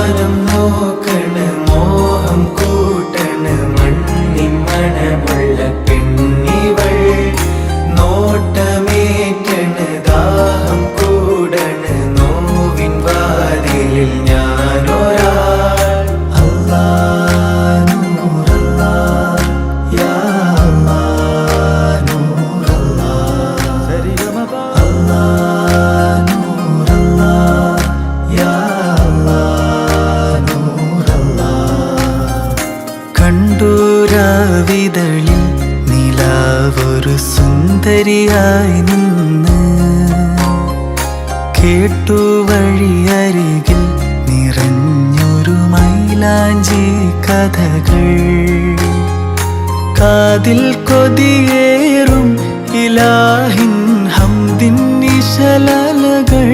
മാനം നോക്കണ് മോഹം കൂട്ടണ് മണ്ണി മണമുള്ള പെണ്ണിവൾ നോട്ടമേറ്റണ് ദാഹം കൂടണ് നോവിൻ വാതിലിൽ ഞാനൊരാൾ അല്ലാ നൂറല്ലാ യാ അല്ലാ നൂറല്ലാ അല്ലാ നൂറല്ലാ യാ അല്ലാ നൂറല്ലാ കണ്ടൂരാവിതളിൽ നിലാവൊരു സുന്ദരിയായി നിന്ന് കേട്ടു വഴിയരികിൽ നിറഞ്ഞൊരു മൈലാഞ്ചി കഥകൾ കാതിൽ കൊതിയേറും ഇലാഹിൻ ഹംദിൻ നിശലകൾ